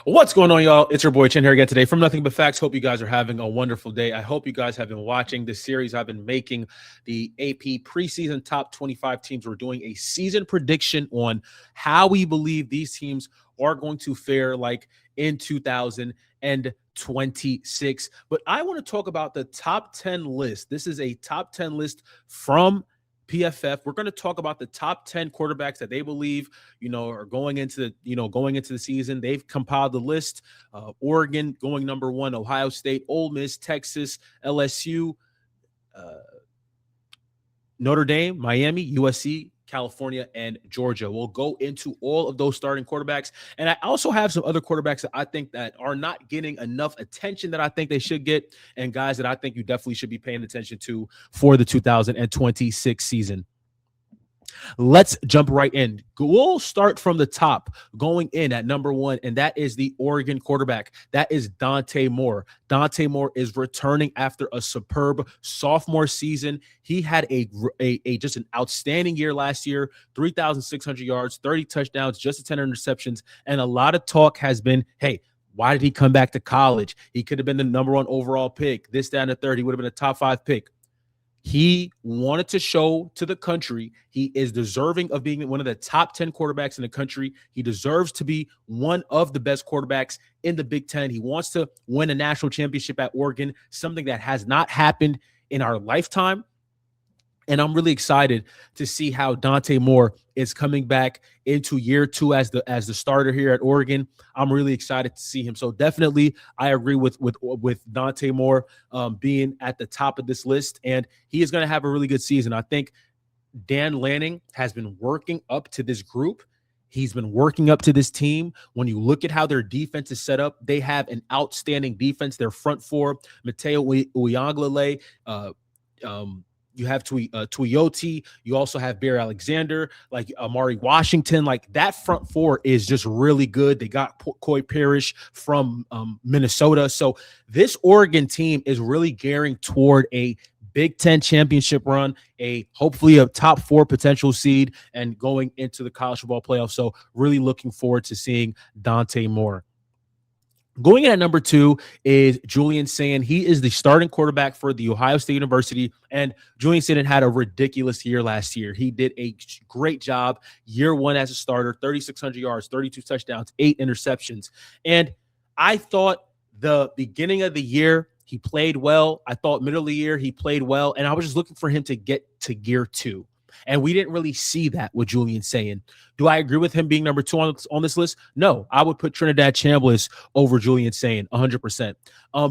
What's going on, y'all? It's your boy Chin here again today from Nothing But Facts. Hope you guys are having a wonderful day. I hope you guys have been watching this series I've been making, the AP preseason top 25 teams. We're doing a season prediction on how we believe these teams are going to fare like in 2026. But I want to talk about the top 10 list. This is a top 10 list from PFF. We're going to talk about the top 10 quarterbacks that they believe, are going into the season. They've compiled the list. Oregon going number 1, Ohio State, Ole Miss, Texas, LSU, Notre Dame, Miami, USC, California, and Georgia. We'll go into all of those starting quarterbacks. And I also have some other quarterbacks that I think that are not getting enough attention that I think they should get, and guys that I think you definitely should be paying attention to for the 2026 season. Let's jump right in. We'll start from the top, going in at number 1, and that is the Oregon quarterback. That is Dante Moore. Dante Moore is returning after a superb sophomore season. He had a just an outstanding year last year, 3,600 yards, 30 touchdowns, just 10 interceptions, and a lot of talk has been, hey, why did he come back to college? He could have been the number 1 overall pick. This, that, and the third. He would have been a top 5 pick. He wanted to show to the country he is deserving of being one of the top 10 quarterbacks in the country. He deserves to be one of the best quarterbacks in the Big Ten. He wants to win a national championship at Oregon, something that has not happened in our lifetime. And I'm really excited to see how Dante Moore is coming back into year 2 as the starter here at Oregon. I'm really excited to see him. So definitely, I agree with Dante Moore being at the top of this list, and he is going to have a really good season. I think Dan Lanning has been working up to this group. He's been working up to this team. When you look at how their defense is set up, they have an outstanding defense. Their front four, Mateo Uiagalelei, you have Tuioti. You also have Bear Alexander, like Amari Washington. Like that front four is just really good. They got Coy Parrish from Minnesota. So this Oregon team is really gearing toward a Big Ten championship run, hopefully a top 4 potential seed, and going into the college football playoff. So really looking forward to seeing Dante Moore. Going in at number 2 is Julian Sayin. He is the starting quarterback for the Ohio State University, and Julian Sayin had a ridiculous year last year. He did a great job year 1 as a starter, 3,600 yards, 32 touchdowns, 8 interceptions. And I thought the beginning of the year, he played well. I thought middle of the year, he played well, and I was just looking for him to get to year 2. And we didn't really see that with Julian Sayin. Do I agree with him being number 2 on this list? No, I would put Trinidad Chambliss over Julian Sayin 100%.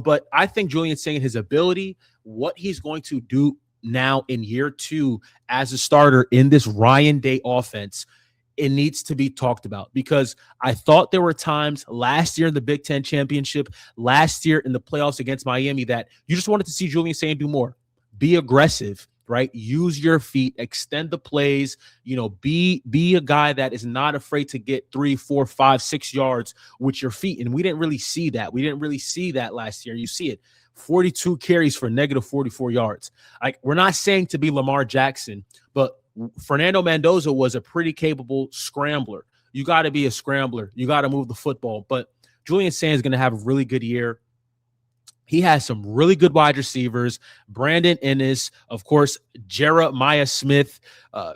But I think Julian Sayin, his ability, what he's going to do now in year 2 as a starter in this Ryan Day offense, it needs to be talked about, because I thought there were times last year in the Big Ten championship, last year in the playoffs against Miami, that you just wanted to see Julian Sayin do more, be aggressive, right? Use your feet, extend the plays, be a guy that is not afraid to get 3, 4, 5, 6 yards with your feet. And we didn't really see that. We didn't really see that last year. You see it, 42 carries for negative 44 yards. Like, we're not saying to be Lamar Jackson, but Fernando Mendoza was a pretty capable scrambler. You got to be a scrambler. You got to move the football. But Julian Sayin is going to have a really good year. He has some really good wide receivers. Brandon Ennis, of course, Jeremiah Smith,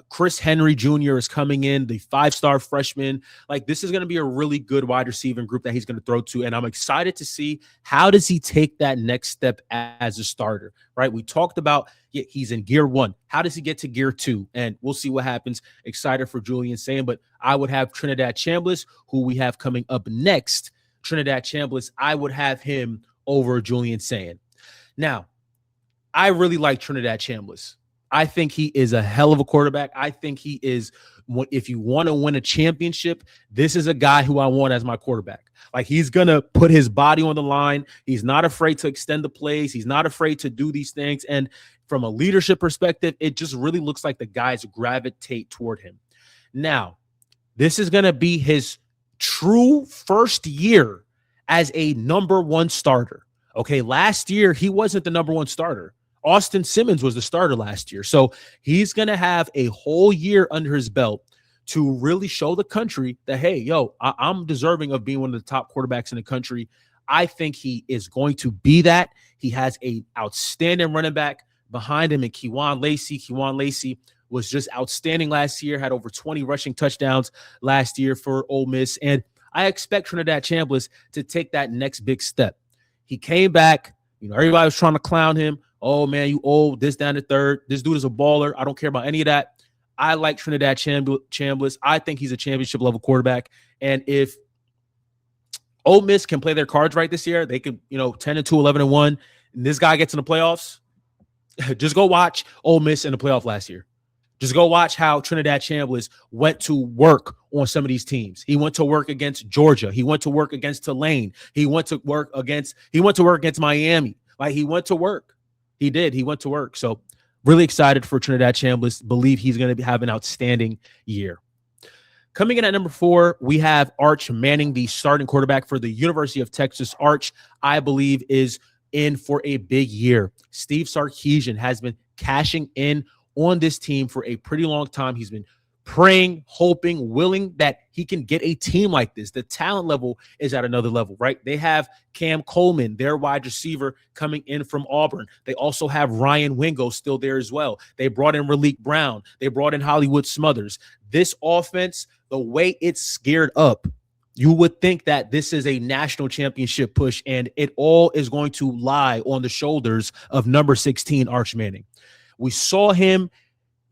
Chris Henry Jr. is coming in, the 5-star freshman. Like, this is going to be a really good wide receiving group that he's going to throw to, and I'm excited to see how does he take that next step as a starter, right? We talked about he's in gear 1. How does he get to gear 2? And we'll see what happens. Excited for Julian Sayin, but I would have Trinidad Chambliss, who we have coming up next. Trinidad Chambliss, I would have him over Julian Sayin. Now, I really like Trinidad Chambliss. I think he is a hell of a quarterback. I think he is, if you want to win a championship, this is a guy who I want as my quarterback. Like, he's going to put his body on the line. He's not afraid to extend the plays. He's not afraid to do these things. And from a leadership perspective, it just really looks like the guys gravitate toward him. Now, this is going to be his true first year as a number 1 starter. Okay, last year, he wasn't the number 1 starter. Austin Simmons was the starter last year. So he's going to have a whole year under his belt to really show the country that, hey, yo, I'm deserving of being one of the top quarterbacks in the country. I think he is going to be that. He has a outstanding running back behind him in Kewan Lacey. Kewan Lacey was just outstanding last year, had over 20 rushing touchdowns last year for Ole Miss. And I expect Trinidad Chambliss to take that next big step. He came back. Everybody was trying to clown him. Oh, man, you old, this down to third. This dude is a baller. I don't care about any of that. I like Trinidad Chambliss. I think he's a championship-level quarterback. And if Ole Miss can play their cards right this year, they could, 10-2, 11-1, and this guy gets in the playoffs. Just go watch Ole Miss in the playoff last year. Just go watch how Trinidad Chambliss went to work on some of these teams. He went to work against Georgia. He went to work against Tulane. He went to work against Miami. Like, he went to work. He did. He went to work. So really excited for Trinidad Chambliss. Believe he's going to have an outstanding year. Coming in at number 4, we have Arch Manning, the starting quarterback for the University of Texas. Arch, I believe, is in for a big year. Steve Sarkisian has been cashing in on this team for a pretty long time. He's been praying, hoping, willing that he can get a team like this. The talent level is at another level, right? They have Cam Coleman, their wide receiver, coming in from Auburn. They also have Ryan Wingo still there as well. They brought in Raleek Brown. They brought in Hollywood Smothers. This offense, the way it's geared up, you would think that this is a national championship push, and it all is going to lie on the shoulders of number 16, Arch Manning. We saw him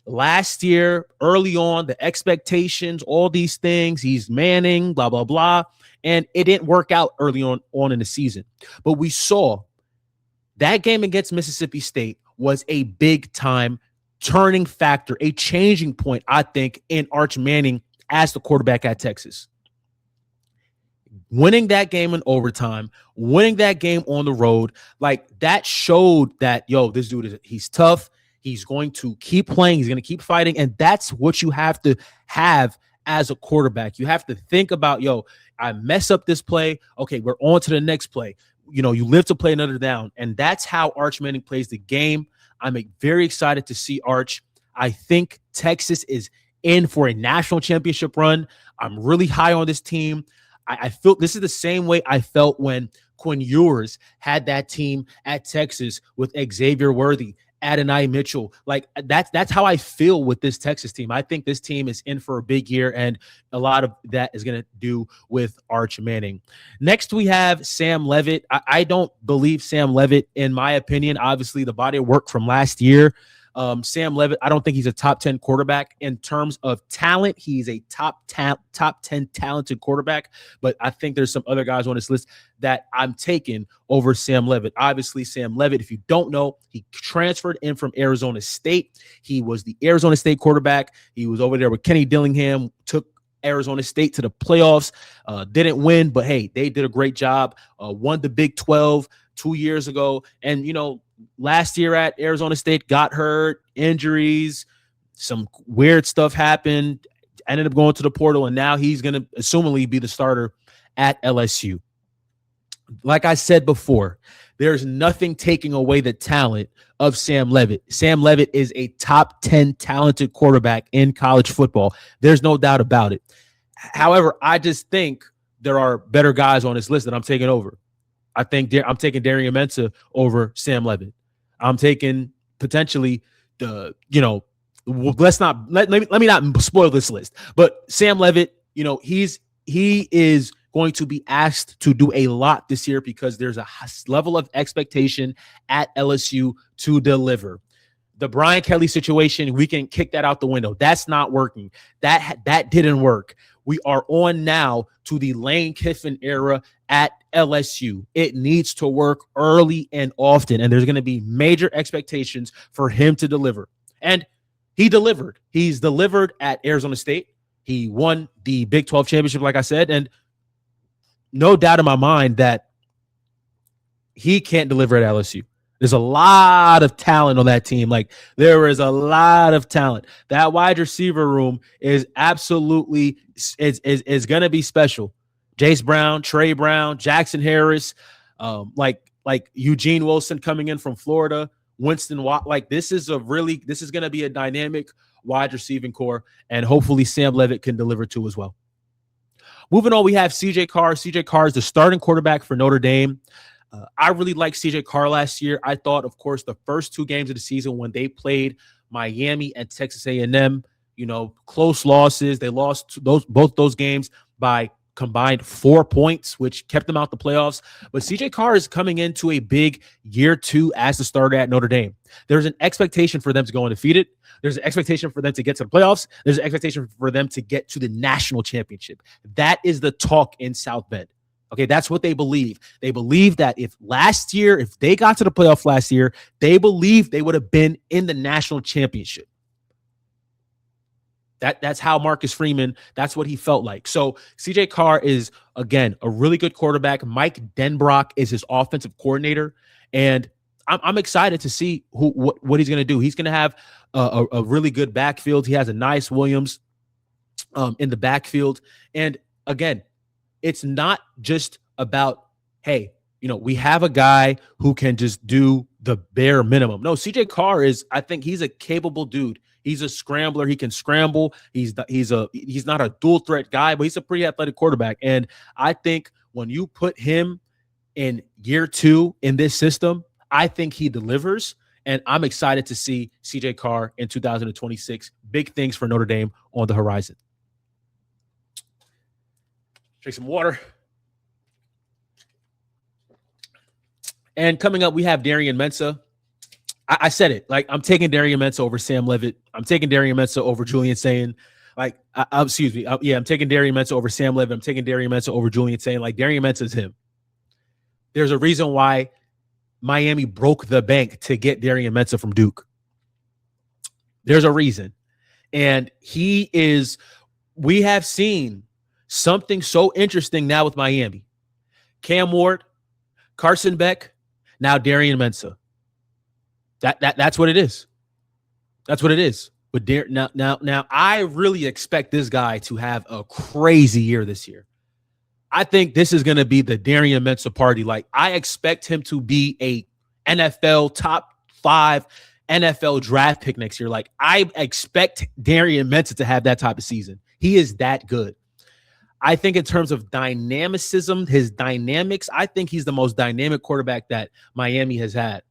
last year, early on, the expectations, all these things. He's Manning, blah, blah, blah. And it didn't work out early on in the season. But we saw that game against Mississippi State was a big-time turning factor, a changing point, I think, in Arch Manning as the quarterback at Texas. Winning that game in overtime, winning that game on the road, like, that showed that, yo, this dude, he's tough. He's going to keep playing. He's going to keep fighting. And that's what you have to have as a quarterback. You have to think about, yo, I mess up this play. Okay, we're on to the next play. You live to play another down. And that's how Arch Manning plays the game. I'm very excited to see Arch. I think Texas is in for a national championship run. I'm really high on this team. I feel this is the same way I felt when Quinn Ewers had that team at Texas with Xavier Worthy, Adonai Mitchell. Like, that's how I feel with this Texas team. I think this team is in for a big year, and a lot of that is going to do with Arch Manning. Next, we have Sam Leavitt. I don't believe Sam Leavitt, in my opinion. Obviously, the body of work from last year. Sam Leavitt, I don't think he's a top 10 quarterback. In terms of talent, he's a top 10 talented quarterback, but I think there's some other guys on this list that I'm taking over Sam Leavitt. Obviously, Sam Leavitt, if you don't know, he transferred in from Arizona State. He was the Arizona State quarterback. He was over there with Kenny Dillingham, took Arizona State to the playoffs, didn't win, but hey, they did a great job, won the Big 12 2 years ago. And, last year at Arizona State, got hurt, injuries, some weird stuff happened, ended up going to the portal, and now he's going to assumingly be the starter at LSU. Like I said before, there's nothing taking away the talent of Sam Leavitt. Sam Leavitt is a top 10 talented quarterback in college football. There's no doubt about it. However, I just think there are better guys on this list that I'm taking over. I think I'm taking Darian Mensah over Sam Leavitt. I'm taking potentially let me not spoil this list, but Sam Leavitt, he is going to be asked to do a lot this year because there's a level of expectation at LSU to deliver. The Brian Kelly situation, we can kick that out the window. That's not working. That didn't work. We are on now to the Lane Kiffin era at LSU. It needs to work early and often, and there's going to be major expectations for him to deliver. And he delivered. He's delivered at Arizona State. He won the Big 12 championship, like I said, and no doubt in my mind that he can't deliver at LSU. There's a lot of talent on that team. Like, there is a lot of talent. That wide receiver room is absolutely is going to be special. Jace Brown, Trey Brown, Jackson Harris, like Eugene Wilson coming in from Florida, Winston Watt. Like, this is going to be a dynamic wide receiving core, and hopefully Sam Levitt can deliver too as well. Moving on, we have CJ Carr. CJ Carr is the starting quarterback for Notre Dame. I really liked CJ Carr last year. I thought, of course, the first 2 games of the season when they played Miami and Texas A&M, close losses. They lost both those games by combined 4 points, which kept them out the playoffs. But CJ Carr is coming into a big year 2 as the starter at Notre Dame. There's an expectation for them to go undefeated. There's an expectation for them to get to the playoffs. There's an expectation for them to get to the national championship. That is the talk in South Bend. Okay, that's what they believe. They believe that if they got to the playoff last year, they believe they would have been in the national championship. That's how Marcus Freeman, that's what he felt like. So CJ Carr is, again, a really good quarterback. Mike Denbrock is his offensive coordinator, and I'm excited to see what he's going to do. He's going to have a really good backfield. He has a nice Williams in the backfield. And again, it's not just about, hey, we have a guy who can just do the bare minimum. No, CJ Carr I think he's a capable dude. He's a scrambler. He can scramble. He's not a dual threat guy, but he's a pretty athletic quarterback. And I think when you put him in year 2 in this system, I think he delivers. And I'm excited to see CJ Carr in 2026. Big things for Notre Dame on the horizon. Drink some water. And coming up, we have Darian Mensah. I said it. I'm taking Darian Mensah over Sam Levitt. I'm taking Darian Mensah over Julian Sayin. I'm taking Darian Mensah over Sam Levitt. I'm taking Darian Mensah over Julian Sayin. Darian Mensah is him. There's a reason why Miami broke the bank to get Darian Mensah from Duke. There's a reason. And we have seen something so interesting now with Miami. Cam Ward, Carson Beck, now Darian Mensah. That's what it is. That's what it is. But now, I really expect this guy to have a crazy year this year. I think this is going to be the Darian Mensah party. I expect him to be a NFL top 5 NFL draft pick next year. I expect Darian Mensah to have that type of season. He is that good. I think in terms of dynamicism, his dynamics, I think he's the most dynamic quarterback that Miami has had.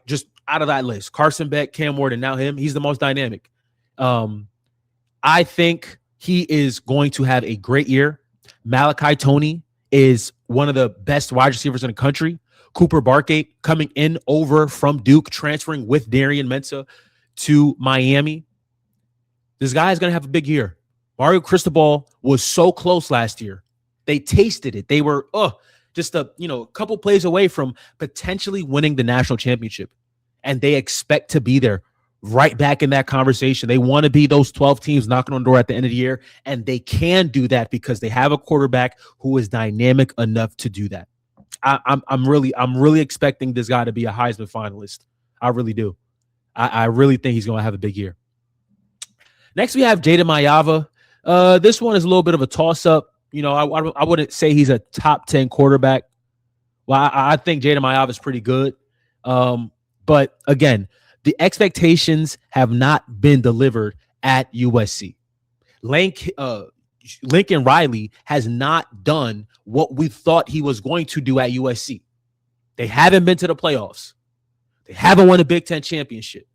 Just out of that list, Carson Beck, Cam Ward, and now him, he's the most dynamic. I think he is going to have a great year. Malachi Toney is one of the best wide receivers in the country. Cooper Barkate coming in over from Duke, transferring with Darian Mensah to Miami. This guy is going to have a big year. Mario Cristobal was so close last year. They tasted it. They were just a couple plays away from potentially winning the national championship. And they expect to be there right back in that conversation. They want to be those 12 teams knocking on the door at the end of the year. And they can do that because they have a quarterback who is dynamic enough to do that. I'm really expecting this guy to be a Heisman finalist. I really do. I really think he's going to have a big year. Next, we have Jada Mayava. This one is a little bit of a toss-up. I wouldn't say he's a top 10 quarterback. Well, I think Jada Mayava is pretty good. But again, the expectations have not been delivered at USC. Lincoln Riley has not done what we thought he was going to do at USC. They haven't been to the playoffs. They haven't won a Big Ten championship.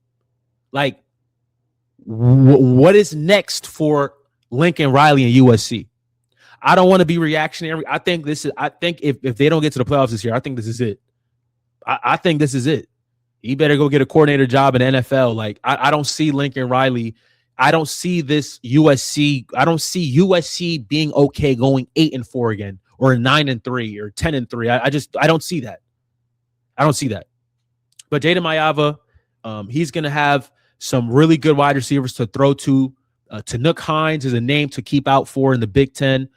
What is next for Lincoln Riley and USC? I don't want to be reactionary. I think if they don't get to the playoffs this year, I think this is it. I think this is it. You better go get a coordinator job in the NFL. I don't see Lincoln Riley. I don't see this USC. I don't see USC being okay going 8-4 again, or 9-3, or 10-3. I don't see that. I don't see that. But Jada Mayava, he's going to have some really good wide receivers to throw to. Tanook Hines is a name to keep out for in the Big Ten.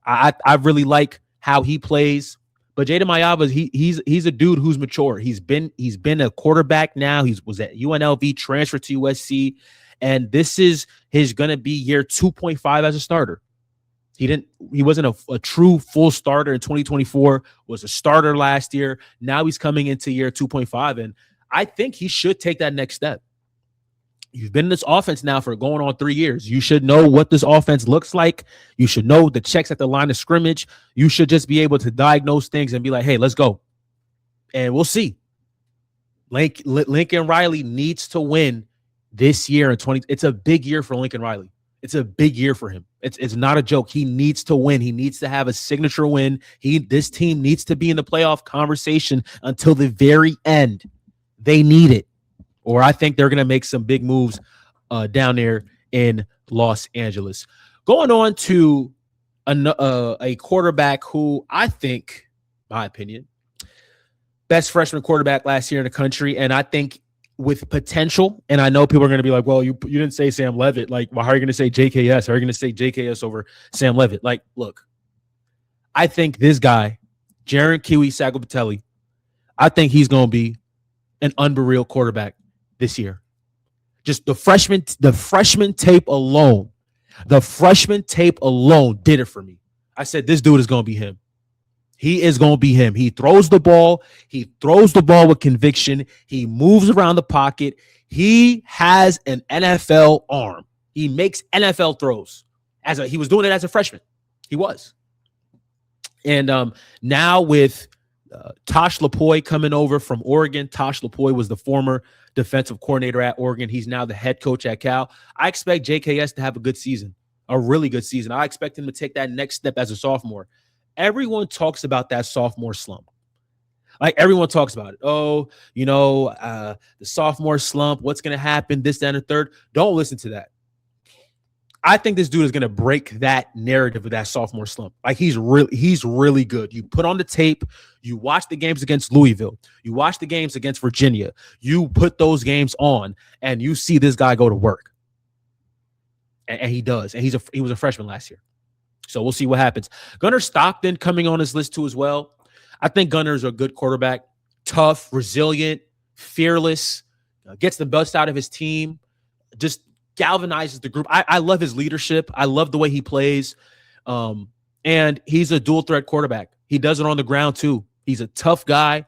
I really like how he plays. But Jada Mayava, he's a dude who's mature. He's been a quarterback now. He was at UNLV, transferred to USC, and this is going to be year 2.5 as a starter. He wasn't a true full starter in 2024. Was a starter last year. Now he's coming into year 2.5, and I think he should take that next step. You've been in this offense now for going on 3 years. You should know what this offense looks like. You should know the checks at the line of scrimmage. You should just be able to diagnose things and be like, hey, let's go. And we'll see. Lincoln Riley needs to win this year in 20. It's a big year for Lincoln Riley. It's a big year for him. It's not a joke. He needs to win. He needs to have a signature win. This team needs to be in the playoff conversation until the very end. They need it. Or I think they're going to make some big moves down there in Los Angeles. Going on to a quarterback who I think, my opinion, best freshman quarterback last year in the country, and I think with potential, and I know people are going to be like, well, you didn't say Sam Levitt. Like, well, how are you going to say JKS? How are you going to say JKS over Sam Levitt? Like, look, I think this guy, Jaron Kiwi-Sagapatelli, I think he's going to be an unreal quarterback this year. Just the freshman tape alone did it for me. I said, this dude is going to be him. He is going to be him. He throws the ball. He throws the ball with conviction. He moves around the pocket. He has an NFL arm. He makes NFL throws. He was doing it as a freshman. He was. And now with Tosh Lupoi coming over from Oregon. Tosh Lupoi was the former defensive coordinator at Oregon. He's now the head coach at Cal. I expect JKS to have a good season, a really good season. I expect him to take that next step as a sophomore. Everyone talks about that sophomore slump. Like, everyone talks about it. Oh, the sophomore slump, what's going to happen, this, that, and the third. Don't listen to that. I think this dude is going to break that narrative of that sophomore slump. Like, he's really good. You put on the tape, you watch the games against Louisville, you watch the games against Virginia, you put those games on, and you see this guy go to work. And he does. And he was a freshman last year. So we'll see what happens. Gunnar Stockton coming on his list too as well. I think Gunnar's a good quarterback. Tough, resilient, fearless, gets the best out of his team, just galvanizes the group. I love his leadership. I love the way he plays. And he's a dual threat quarterback. He does it on the ground too. He's a tough guy.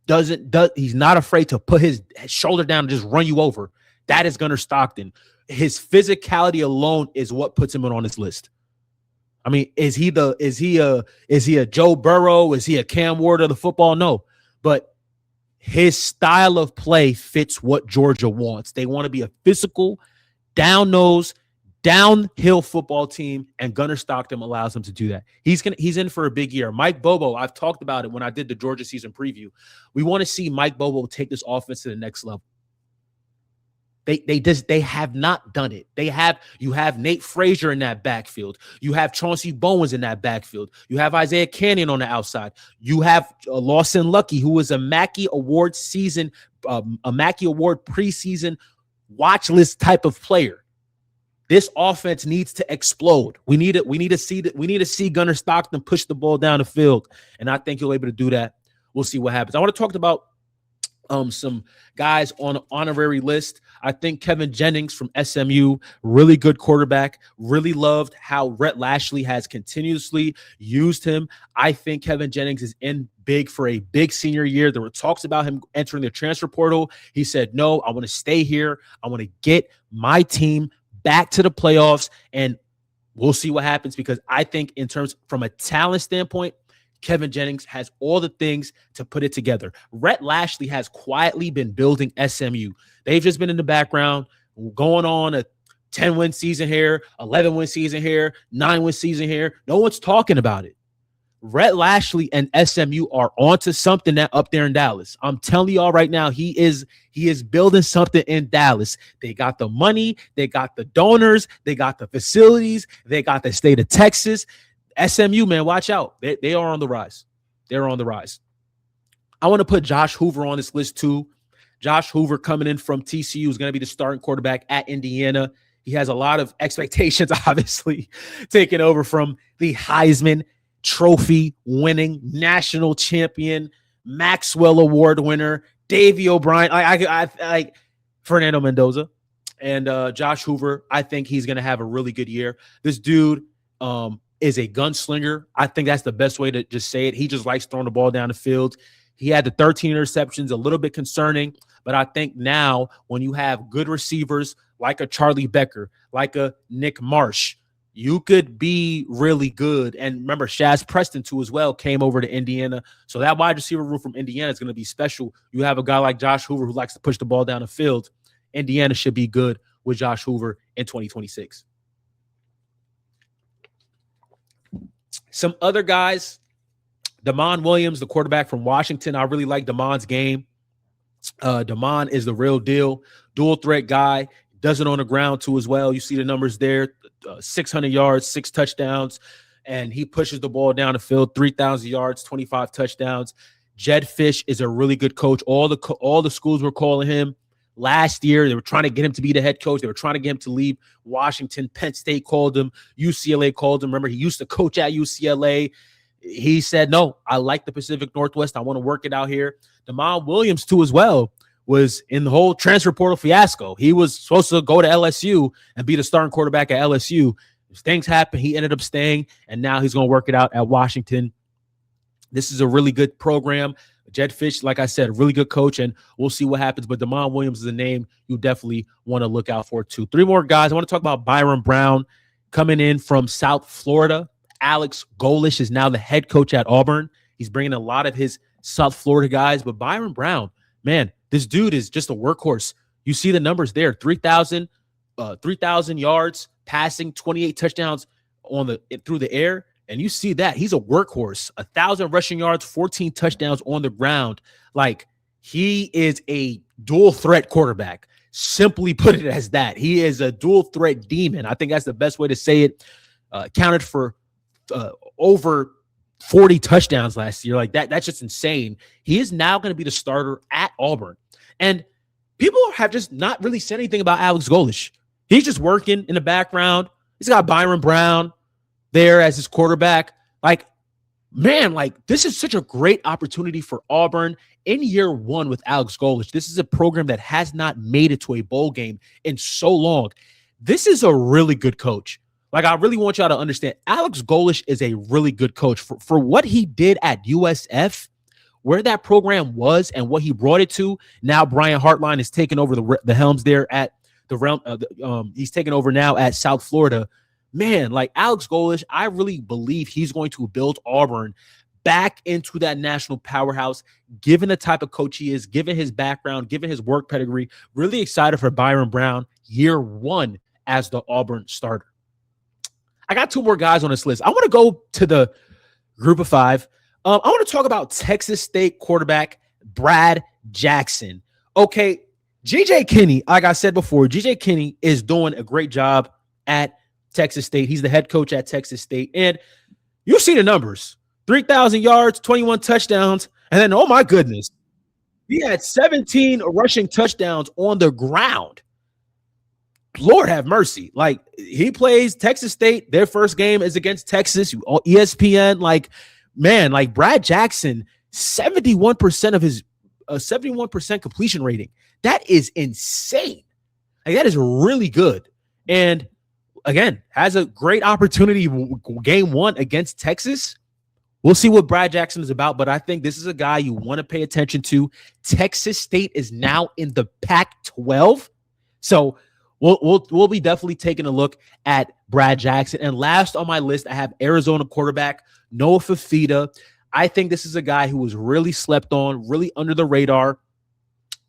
He's not afraid to put his shoulder down and just run you over. That is Gunnar Stockton. His physicality alone is what puts him on his list. I mean, is he a Joe Burrow? Is he a Cam Ward of the football? No, but his style of play fits what Georgia wants. They want to be a physical, down-nose, downhill football team, and Gunnar Stockton allows him to do that. He's in for a big year. Mike Bobo, I've talked about it when I did the Georgia season preview. We want to see Mike Bobo take this offense to the next level. They have not done it. You have Nate Frazier in that backfield. You have Chauncey Bowens in that backfield. You have Isaiah Canyon on the outside. You have Lawson Lucky, who is a Mackey Award preseason watch list type of player. This offense needs to explode. We need to see Gunnar Stockton push the ball down the field, and I think he'll be able to do that. We'll see what happens. I want to talk about some guys on an honorary list. I think Kevin Jennings from SMU, really good quarterback. Really loved how Rhett Lashley has continuously used him. I think Kevin Jennings is in big for a big senior year. There were talks about him entering the transfer portal. He said, no, I want to stay here. I want to get my team back to the playoffs, and we'll see what happens, because I think from a talent standpoint, Kevin Jennings has all the things to put it together. Rhett Lashley has quietly been building SMU. They've just been in the background, going on a 10-win season here, 11-win season here, 9-win season here. No one's talking about it. Rhett Lashley and SMU are onto something that up there in Dallas. I'm telling y'all right now, he is building something in Dallas. They got the money, they got the donors, they got the facilities, they got the state of Texas. SMU, man, watch out. They are on the rise. They're on the rise. I want to put Josh Hoover on this list too. Josh Hoover coming in from TCU is going to be the starting quarterback at Indiana. He has a lot of expectations, obviously, taking over from the Heisman Trophy winning national champion, Maxwell Award winner, Davey O'Brien, I Fernando Mendoza, and Josh Hoover. I think he's going to have a really good year. This dude is a gunslinger. I think that's the best way to just say it. He just likes throwing the ball down the field. He had the 13 interceptions, a little bit concerning. But I think now when you have good receivers like a Charlie Becker, like a Nick Marsh, you could be really good. And remember, Shaz Preston, too, as well, came over to Indiana. So that wide receiver room from Indiana is going to be special. You have a guy like Josh Hoover who likes to push the ball down the field. Indiana should be good with Josh Hoover in 2026. Some other guys, Damon Williams, the quarterback from Washington. I really like Damon's game. Damon is the real deal. Dual threat guy. Does it on the ground, too, as well. You see the numbers there. 600 yards, 6 touchdowns, and he pushes the ball down the field, 3,000 yards, 25 touchdowns. Jed Fish is a really good coach. All the schools were calling him last year. They were trying to get him to be the head coach. They were trying to get him to leave Washington. Penn State called him. UCLA called him. Remember, he used to coach at UCLA. He said, no, I like the Pacific Northwest. I want to work it out here. Damon Williams, too, as well, was in the whole transfer portal fiasco. He was supposed to go to LSU and be the starting quarterback at LSU. Things happened. He ended up staying, and now he's going to work it out at Washington. This is a really good program. Jed Fish, like I said, a really good coach, and we'll see what happens. But Damon Williams is a name you definitely want to look out for, too. 3 more guys. I want to talk about Byron Brown coming in from South Florida. Alex Golish is now the head coach at Auburn. He's bringing a lot of his South Florida guys, but Byron Brown, man, this dude is just a workhorse. You see the numbers there, 3,000 yards passing, 28 touchdowns through the air. And you see that he's a workhorse, 1,000 rushing yards, 14 touchdowns on the ground. Like, he is a dual threat quarterback. Simply put it as that. He is a dual threat demon. I think that's the best way to say it. Counted for over 40 touchdowns last year. Like that's just insane. He is now going to be the starter at Auburn. And people have just not really said anything about Alex Golish. He's just working in the background. He's got Byron Brown there as his quarterback. Like, man, like, this is such a great opportunity for Auburn in year 1 with Alex Golish. This is a program that has not made it to a bowl game in so long. This is a really good coach. Like, I really want y'all to understand, Alex Golish is a really good coach for what he did at USF, where that program was and what he brought it to. Now Brian Hartline is taking over the helms there at the realm. He's taking over now at South Florida. Man, like, Alex Golish, I really believe he's going to build Auburn back into that national powerhouse, given the type of coach he is, given his background, given his work pedigree. Really excited for Byron Brown, year 1 as the Auburn starter. I got 2 more guys on this list. I want to go to the group of 5. I want to talk about Texas State quarterback Brad Jackson. Okay, G.J. Kinney, like I said before, G.J. Kinney is doing a great job at Texas State. He's the head coach at Texas State. And you see the numbers. 3,000 yards, 21 touchdowns. And then, oh my goodness, he had 17 rushing touchdowns on the ground. Lord have mercy. Like, he plays Texas State. Their first game is against Texas, ESPN. Like, man, like, Brad Jackson, 71% of his 71% completion rating. That is insane. Like, that is really good. And again, has a great opportunity game 1 against Texas. We'll see what Brad Jackson is about, but I think this is a guy you want to pay attention to. Texas State is now in the Pac-12. So we'll be definitely taking a look at Brad Jackson. And last on my list, I have Arizona quarterback Noah Fifita. I think this is a guy who was really slept on, really under the radar.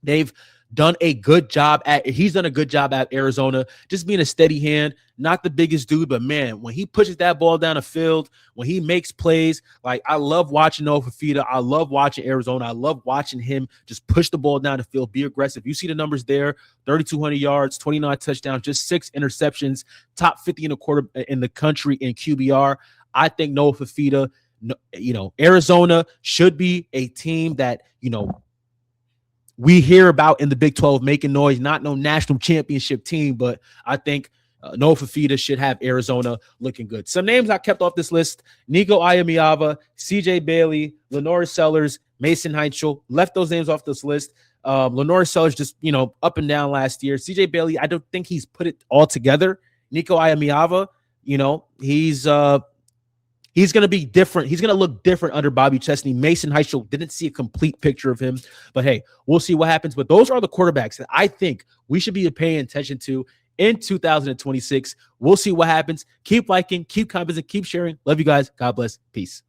He's done a good job at Arizona, just being a steady hand, not the biggest dude, but man, when he pushes that ball down the field, when he makes plays, like, I love watching Noah Fifita. I love watching Arizona. I love watching him just push the ball down the field, be aggressive. You see the numbers there, 3,200 yards, 29 touchdowns, just 6 interceptions, top 50 in the country in QBR. I think Noah Fifita, Arizona should be a team that, we hear about in the Big 12 making noise, not no national championship team, but I think Noah Fifita should have Arizona looking good. Some names I kept off this list: Nico Iamaleava, CJ Bailey, Lenore Sellers, Mason Heitchel. Left those names off this list. Lenore Sellers just, up and down last year. CJ Bailey, I don't think he's put it all together. Nico Iamaleava, he's He's going to be different. He's going to look different under Bobby Chesney. Mason Heischel, didn't see a complete picture of him. But hey, we'll see what happens. But those are the quarterbacks that I think we should be paying attention to in 2026. We'll see what happens. Keep liking, keep commenting, keep sharing. Love you guys. God bless. Peace.